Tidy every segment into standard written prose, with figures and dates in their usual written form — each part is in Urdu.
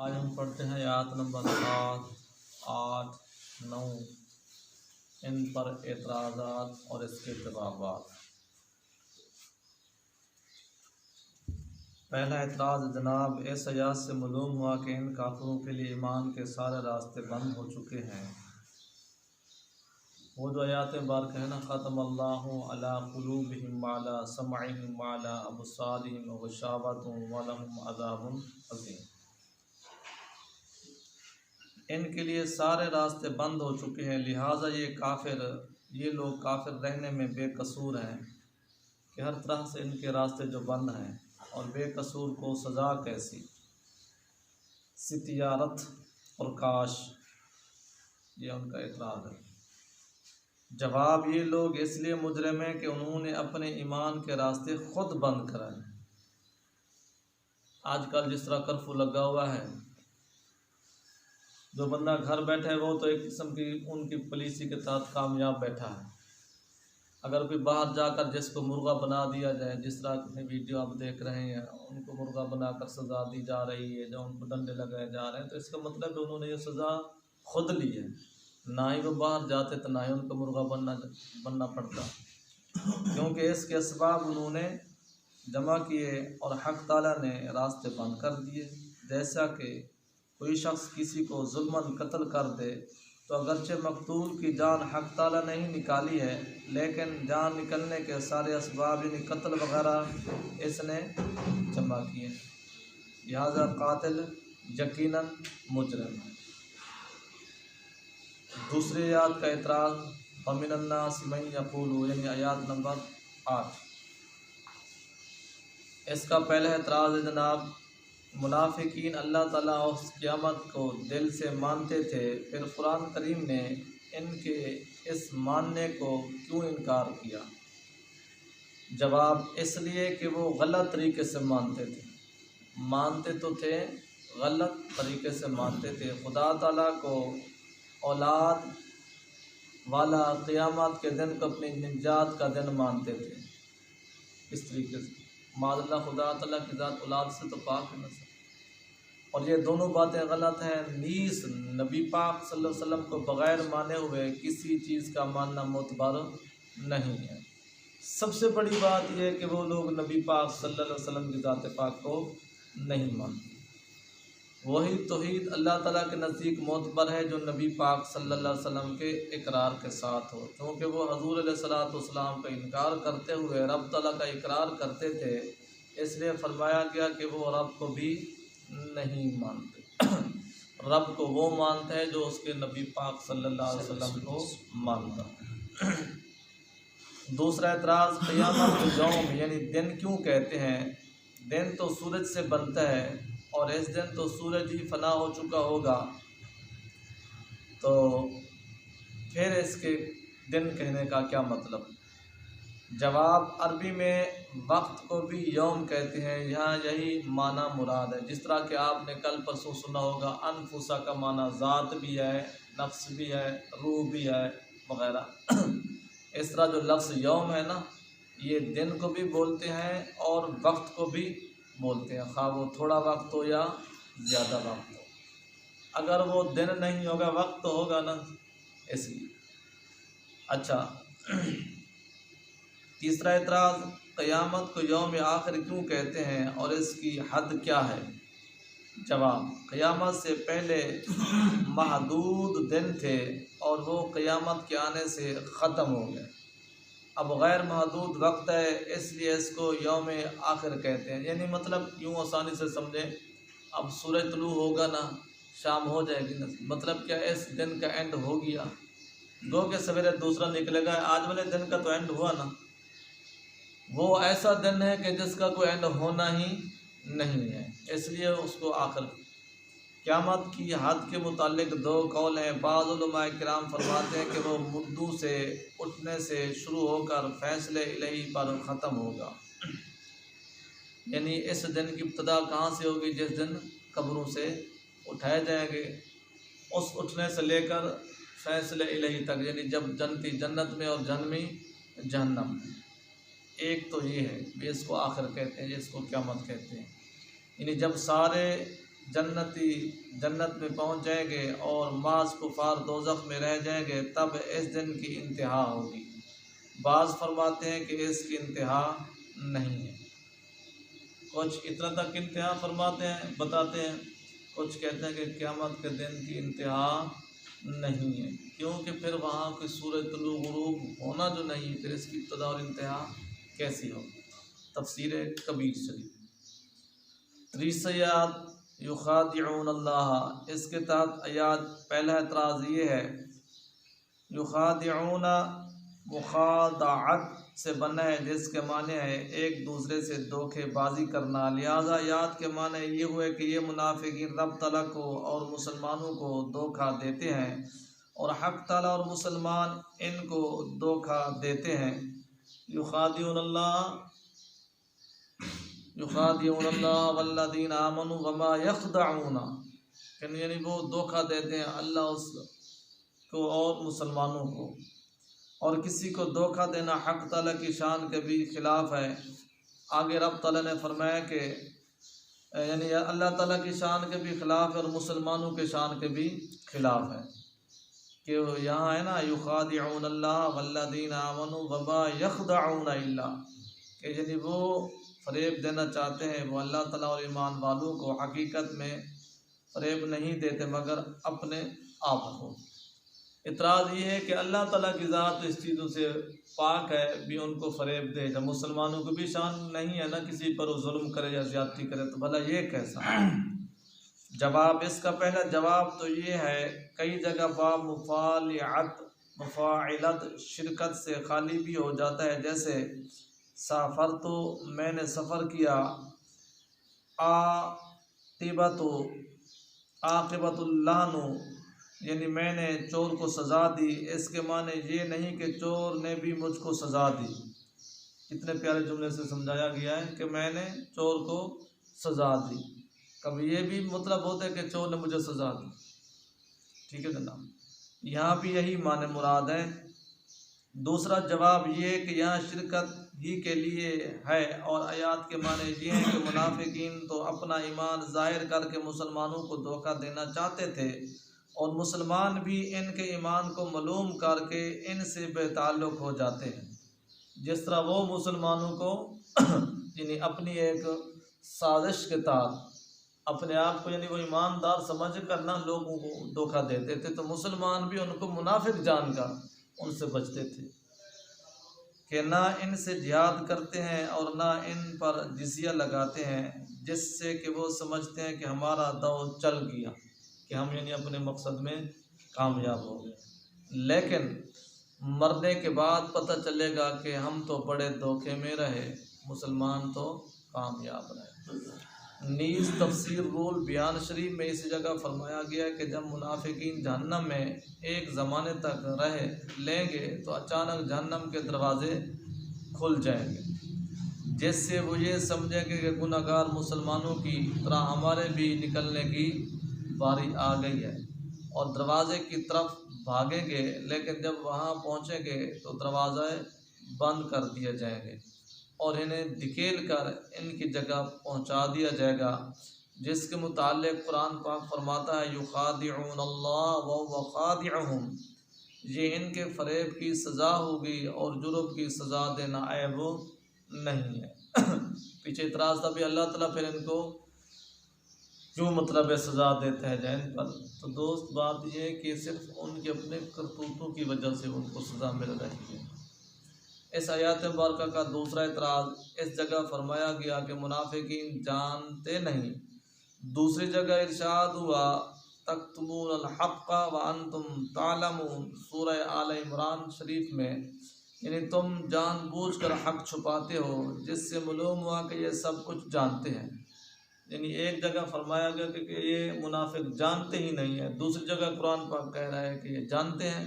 آج ہم پڑھتے ہیں آیات نمبر 7، 8، 9، ان پر اعتراضات اور اس کے جوابات۔ پہلا اعتراض جناب اس آیات سے معلوم ہوا کہ ان کافروں کے لیے ایمان کے سارے راستے بند ہو چکے ہیں۔ وہ جو آیات مبارکہ ہے نا، ختم اللہ علی قلوبہم وعلی سمعہم وعلی ابصارہم غشاوۃ ولہم عذاب عظیم، ان کے لیے سارے راستے بند ہو چکے ہیں، لہٰذا یہ لوگ کافر رہنے میں بے قصور ہیں کہ ہر طرح سے ان کے راستے جو بند ہیں، اور بے قصور کو سزا کیسی؟ ستیارت اور کاش، یہ ان کا اعتراض ہے۔ جواب، یہ لوگ اس لیے مجرم ہیں کہ انہوں نے اپنے ایمان کے راستے خود بند کرائے ہیں۔ آج کل جس طرح کرفیو لگا ہوا ہے، جو بندہ گھر بیٹھا ہے وہ تو ایک قسم کی ان کی پالیسی کے تحت کامیاب بیٹھا ہے۔ اگر کوئی باہر جا کر جس کو مرغا بنا دیا جائے، جس طرح کی ویڈیو آپ دیکھ رہے ہیں، ان کو مرغا بنا کر سزا دی جا رہی ہے، جو ان کو ڈنڈے لگائے جا رہے ہیں، تو اس کا مطلب ہے انہوں نے یہ سزا خود لی ہے، نہ ہی وہ باہر جاتے تو نہ ہی ان کو مرغا بننا پڑتا، کیونکہ اس کے اسباب انہوں نے جمع کیے اور حق تعالیٰ نے راستے بند کر دیے۔ جیسا کہ کوئی شخص کسی کو ظلماً قتل کر دے تو اگرچہ مقتول کی جان حق تعالیٰ نے ہی نکالی ہے، لیکن جان نکلنے کے سارے اسباب یعنی قتل وغیرہ اس نے جمع کیے، لہذا قاتل یقیناً مجرم ہے۔ دوسری آیات کا اعتراض، وَمِنَ النَّاسِ مَن يَقُولُ، یعنی آیات نمبر 8۔ اس کا پہلا اعتراض ہے جناب، منافقین اللہ تعالیٰ اس قیامت کو دل سے مانتے تھے، پھر قرآن کریم نے ان کے اس ماننے کو کیوں انکار کیا؟ جواب، اس لیے کہ وہ غلط طریقے سے مانتے تو تھے، غلط طریقے سے مانتے تھے۔ خدا تعالیٰ کو اولاد والا قیامت کے دن کو اپنی نجات کا دن مانتے تھے، اس طریقے سے معاذ اللہ خدا تعالیٰ کی ذات اولاد سے تو پاک ہے نا، اور یہ دونوں باتیں غلط ہیں۔ نیز نبی پاک صلی اللہ علیہ وسلم کو بغیر مانے ہوئے کسی چیز کا ماننا معتبر نہیں ہے۔ سب سے بڑی بات یہ ہے کہ وہ لوگ نبی پاک صلی اللہ علیہ وسلم کی ذات پاک کو نہیں مانتے۔ وہی توحید اللہ تعالیٰ کے نزدیک معتبر ہے جو نبی پاک صلی اللہ علیہ وسلم کے اقرار کے ساتھ ہو، کیونکہ وہ حضور علیہ الصلوۃ کا انکار کرتے ہوئے رب تعالیٰ کا اقرار کرتے تھے، اس لیے فرمایا گیا کہ وہ رب کو بھی نہیں مانتے۔ رب کو وہ مانتا ہے جو اس کے نبی پاک صلی اللہ علیہ وسلم کو مانتا ہے۔ دوسرا اعتراض، قیامت کو یوم یعنی دن کیوں کہتے ہیں؟ دن تو سورج سے بنتا ہے، اور اس دن تو سورج ہی فنا ہو چکا ہوگا، تو پھر اس کے دن کہنے کا کیا مطلب؟ جواب، عربی میں وقت کو بھی یوم کہتے ہیں، یہاں یہی معنی مراد ہے۔ جس طرح کہ آپ نے کل پرسوں سنا ہوگا انفسا کا معنی ذات بھی ہے، نفس بھی ہے، روح بھی ہے وغیرہ، اس طرح جو لفظ یوم ہے نا، یہ دن کو بھی بولتے ہیں اور وقت کو بھی بولتے ہیں، خواہ وہ تھوڑا وقت ہو یا زیادہ وقت ہو۔ اگر وہ دن نہیں ہوگا وقت تو ہوگا نا، اس لیے۔ اچھا، تیسرا اعتراض، قیامت کو یوم آخر کیوں کہتے ہیں اور اس کی حد کیا ہے؟ جواب، قیامت سے پہلے محدود دن تھے اور وہ قیامت کے آنے سے ختم ہو گئے، اب غیر محدود وقت ہے، اس لیے اس کو یوم آخر کہتے ہیں۔ یعنی مطلب یوں آسانی سے سمجھیں، اب سورج طلوع ہوگا نا، شام ہو جائے گی نا، مطلب کیا اس دن کا اینڈ ہو گیا، گو کہ سویرے دوسرا نکلے گا، آج والے دن کا تو اینڈ ہوا نا۔ وہ ایسا دن ہے کہ جس کا کوئی اینڈ ہونا ہی نہیں ہے، اس لیے اس کو آخر۔ قیامت کی حد کے متعلق دو قول ہیں، بعض علماء کرام فرماتے ہیں کہ وہ مردوں سے اٹھنے سے شروع ہو کر فیصلے الہی پر ختم ہوگا، یعنی اس دن کی ابتدا کہاں سے ہوگی؟ جس دن قبروں سے اٹھائے جائیں گے، اس اٹھنے سے لے کر فیصلے الہی تک، یعنی جب جنتی جنت میں اور جہنمی جہنم میں۔ ایک تو یہ ہے، اس کو آخر کہتے ہیں، اس کو قیامت کہتے ہیں، یعنی جب سارے جنتی جنت میں پہنچ جائیں گے اور بعض کفار دوزخ میں رہ جائیں گے، تب اس دن کی انتہا ہوگی۔ بعض فرماتے ہیں کہ اس کی انتہا نہیں ہے، کچھ اتنا تک انتہا فرماتے ہیں بتاتے ہیں، کچھ کہتے ہیں کہ قیامت کے دن کی انتہا نہیں ہے، کیونکہ پھر وہاں کوئی سورج طلوع غروب ہونا جو نہیں، پھر اس کی ابتدا اور انتہا کیسی ہو۔ تفسیر کبیر شریف۔ تیسری آیات یخادعون اللہ، اس کے تحت آیات پہلا اعتراض یہ ہے، یخادعون مخادعت سے بنا ہے جس کے معنی ہے ایک دوسرے سے دھوکے بازی کرنا، لہذا آیات کے معنی یہ ہوئے کہ یہ منافقین رب تعالیٰ کو اور مسلمانوں کو دھوکہ دیتے ہیں اور حق تعالیٰ اور مسلمان ان کو دھوکہ دیتے ہیں۔ یخادعون اللہ والذین آمنوا وما یخدعون، یعنی وہ دھوکہ دیتے ہیں اللہ اس کو اور مسلمانوں کو، اور کسی کو دھوکہ دینا حق تعالیٰ کی شان کے بھی خلاف ہے۔ آگے رب تعالیٰ نے فرمایا کہ یعنی اللہ تعالیٰ کی شان کے بھی خلاف ہے اور مسلمانوں کے شان کے بھی خلاف ہے، کہ یہاں ہے نا یخادعون اللہ والذین آمنوا وما یخدعون الا، کہ یعنی وہ فریب دینا چاہتے ہیں وہ اللہ تعالیٰ اور ایمان والوں کو، حقیقت میں فریب نہیں دیتے مگر اپنے آپ کو۔ اعتراض یہ ہے کہ اللہ تعالیٰ کی ذات اس چیزوں سے پاک ہے، بھی ان کو فریب دے، جب مسلمانوں کو بھی شان نہیں ہے نا کسی پر وہ ظلم کرے یا زیادتی کرے، تو بھلا یہ کیسا؟ جواب اس کا پہلا جواب تو یہ ہے، کئی جگہ باب مفاعلت شرکت سے خالی بھی ہو جاتا ہے، جیسے سافر تو میں نے سفر کیا، عاقبت اللعن یعنی میں نے چور کو سزا دی، اس کے معنی یہ نہیں کہ چور نے بھی مجھ کو سزا دی۔ کتنے پیارے جملے سے سمجھایا گیا ہے کہ میں نے چور کو سزا دی، کبھی یہ بھی مطلب ہوتا ہے کہ چور نے مجھے سزا دی، ٹھیک ہے جناب، یہاں بھی یہی معنی مراد ہے۔ دوسرا جواب یہ ہے کہ یہاں شرکت ہی کے لیے ہے، اور آیات کے معنی یہ ہیں کہ منافقین تو اپنا ایمان ظاہر کر کے مسلمانوں کو دھوکہ دینا چاہتے تھے، اور مسلمان بھی ان کے ایمان کو معلوم کر کے ان سے بے تعلق ہو جاتے ہیں، جس طرح وہ مسلمانوں کو یعنی اپنی ایک سازش کے تحت اپنے آپ کو یعنی وہ ایماندار سمجھ کر نہ لوگوں کو دھوکہ دیتے تھے، تو مسلمان بھی ان کو منافق جان کر ان سے بچتے تھے کہ نہ ان سے جہاد کرتے ہیں اور نہ ان پر جزیہ لگاتے ہیں، جس سے کہ وہ سمجھتے ہیں کہ ہمارا دور چل گیا، کہ ہم یعنی اپنے مقصد میں کامیاب ہو گئے، لیکن مرنے کے بعد پتہ چلے گا کہ ہم تو بڑے دھوکے میں رہے، مسلمان تو کامیاب رہے۔ نیز تفسیر رول بیان شریف میں اسی جگہ فرمایا گیا ہے کہ جب منافقین جہنم میں ایک زمانے تک رہ لیں گے تو اچانک جہنم کے دروازے کھل جائیں گے، جس سے وہ یہ سمجھیں گے کہ گناہ گار مسلمانوں کی طرح ہمارے بھی نکلنے کی باری آ گئی ہے، اور دروازے کی طرف بھاگیں گے، لیکن جب وہاں پہنچیں گے تو دروازے بند کر دیے جائیں گے اور انہیں دھکیل کر ان کی جگہ پہنچا دیا جائے گا، جس کے متعلق قرآن پاک فرماتا ہے یخادعون اللہ وهو خادعهم، یہ ان کے فریب کی سزا ہوگی اور جرم کی سزا دینا عیب نہیں ہے۔ پیچھے اعتراض تھا بھی اللہ تعالیٰ پھر ان کو کیوں مطلب ہے سزا دیتا ہے جن پر، تو دوست بات یہ ہے کہ صرف ان کے اپنے کرتوتوں کی وجہ سے ان کو سزا مل رہی ہے۔ اس آیات مبارکہ کا دوسرا اعتراض اس جگہ فرمایا گیا کہ منافقین جانتے نہیں، دوسری جگہ ارشاد ہوا تکتمون الحق وانتم تعلمون، سورہ آل عمران شریف میں، یعنی تم جان بوجھ کر حق چھپاتے ہو، جس سے معلوم ہوا کہ یہ سب کچھ جانتے ہیں، یعنی ایک جگہ فرمایا گیا کہ یہ منافق جانتے ہی نہیں ہیں، دوسری جگہ قرآن پاک کہہ رہا ہے کہ یہ جانتے ہیں۔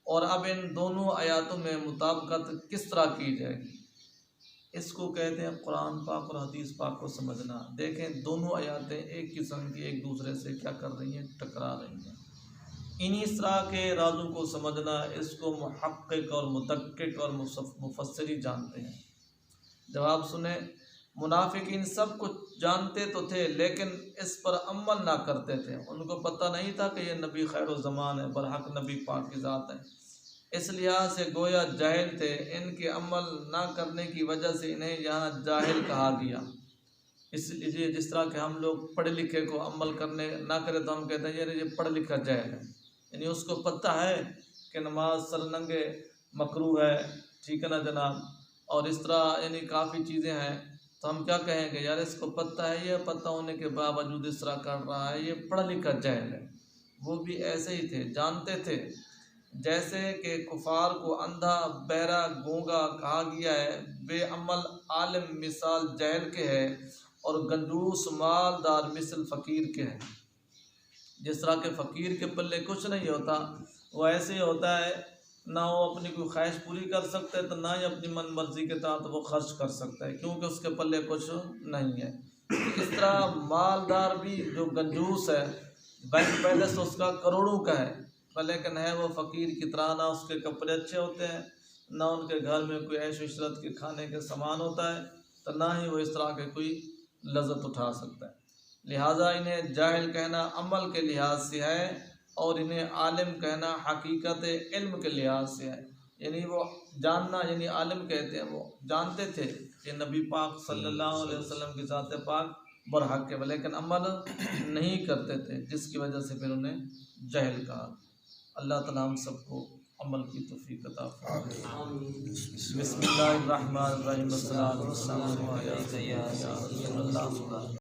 اور اب ان دونوں آیاتوں میں مطابقت کس طرح کی جائے گی، اس کو کہتے ہیں قرآن پاک اور حدیث پاک کو سمجھنا۔ دیکھیں دونوں آیاتیں ایک قسم کی ایک دوسرے سے کیا کر رہی ہیں، ٹکرا رہی ہیں، انہی طرح کے رازوں کو سمجھنا، اس کو محقق اور مدقق اور مفسری جانتے ہیں۔ جواب سنیں، منافقین سب کچھ جانتے تو تھے لیکن اس پر عمل نہ کرتے تھے، ان کو پتہ نہیں تھا کہ یہ نبی خیر الزمان ہے، برحق نبی پاک کی ذات ہے، اس لحاظ سے گویا جاہل تھے، ان کے عمل نہ کرنے کی وجہ سے انہیں یہاں جاہل کہا گیا۔ اس لیے جس طرح کہ ہم لوگ پڑھے لکھے کو عمل کرنے نہ کرے تو ہم کہتے ہیں یار یہ پڑھ لکھا جاہل ہے، یعنی اس کو پتہ ہے کہ نماز سرنگے مکروہ ہے، ٹھیک ہے نا جناب، اور اس طرح یعنی کافی چیزیں ہیں، تو ہم کیا کہیں گے یار اس کو پتہ ہے، یہ پتہ ہونے کے باوجود اس طرح کر رہا ہے، یہ پڑھ لکھا جاہل ہے۔ وہ بھی ایسے ہی تھے، جانتے تھے، جیسے کہ کفار کو اندھا بہرا گونگا کہا گیا ہے، بے عمل عالم مثال جاہل کے ہے، اور کنجوس مالدار مثل فقیر کے ہیں۔ جس طرح کہ فقیر کے پلے کچھ نہیں ہوتا، وہ ایسے ہی ہوتا ہے، نہ وہ اپنی کوئی خواہش پوری کر سکتا ہے تو نہ ہی اپنی من مرضی کے تحت وہ خرچ کر سکتا ہے، کیونکہ اس کے پلے کچھ نہیں ہے۔ اس طرح مالدار بھی جو کنجوس ہے، بینک بیلنس اس کا کروڑوں کا ہے، لیکن ہے وہ فقیر کی طرح، نہ اس کے کپڑے اچھے ہوتے ہیں، نہ ان کے گھر میں کوئی عیش و عشرت کے کھانے کے سامان ہوتا ہے، تو نہ ہی وہ اس طرح کے کوئی لذت اٹھا سکتا ہے۔ لہٰذا انہیں جاہل کہنا عمل کے لحاظ سے ہے، اور انہیں عالم کہنا حقیقت علم کے لحاظ سے ہے، یعنی وہ جاننا، یعنی عالم کہتے ہیں وہ جانتے تھے کہ نبی پاک صلی اللہ علیہ وسلم کی ذات پاک برحق ہے، لیکن عمل نہیں کرتے تھے، جس کی وجہ سے پھر انہیں جاہل کہا۔ اللہ تعالیٰ ہم سب کو عمل کی توفیق عطا فرمائے۔ بسم اللہ الرحمن الرحیم، والصلاۃ والسلام علیک یا سیدی یا رسول اللہ۔